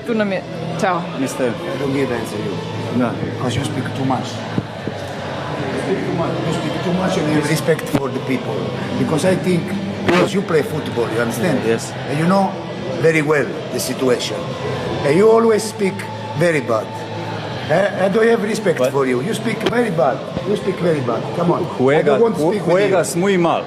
Tu non mi... Ciao. Mister. I don't give answer you. No. Because you speak too much. You speak too much and you have respect for the people. Because I think, because you play football, you understand? Yes. And you know very well the situation. And you always speak very bad. I don't have respect What? for you. You speak very bad. You speak very bad. Come on. I don't want to speak with you. Juegas muy mal.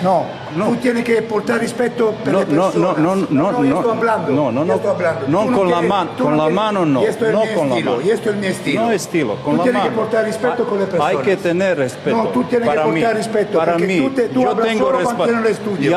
No, No. tú tienes que portar respeto per No, le no, personas. no, yo estoy hablando. no, no, yo no, estoy hablando. no Tú con la tienes- mano, tú con la tienes- mano no, y esto es no mi con la estilo, mano. y esto es mi estilo. No estilo, con tú la tienes mano. que portar respeto con las personas. Hay que tener respeto. No, tú tienes para que mí, portar respeto. para porque mí, tú yo hablas tengo solo respeto. cuando en el estudio.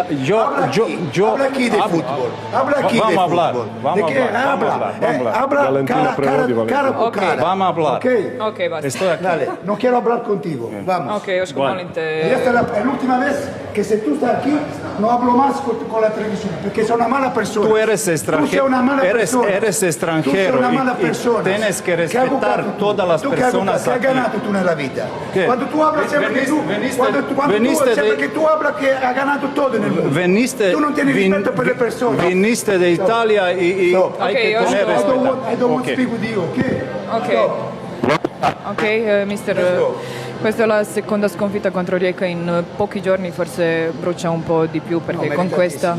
Habla aquí de fútbol. Habla aquí vamos de a hablar, fútbol. vamos ¿De a qué? hablar, vamos a hablar, vamos a hablar. Habla Valentina cara, Prevodi, Valentina. cara por Ok. cara. Vamos a hablar. Ok. Ok, basta. Estoy aquí. Dale, no quiero hablar contigo. Vamos. Ok, još Bueno. molim Y te. esta es la última vez que si tú estás aquí, no hablo más con la televisión, porque es una mala persona. Tú eres Tú eres extranjero, una mala persona. eres extranjero Tú eres una mala y persona. tienes que ¿Qué has respetar buscado tú? todas las ¿Tú qué has personas buscado? ¿Qué aquí. has ganado tú en la vida? ¿Qué? Cuando tú hablas siempre que tú, Veniste- cuando veniste tú, siempre de- que tú hablas que has ganado todo en el mundo. Veniste, Tú no tienes respeto por la persona. viniste de Italia y So, hay Ok, que yo- tener I I don't respeto. want, I don't want to Ok. speak with you, okay? Ok. Ok, mister, Let's go. questa è la seconda sconfitta contro Rijeka in pochi giorni, forse brucia un po' di più perché con questa...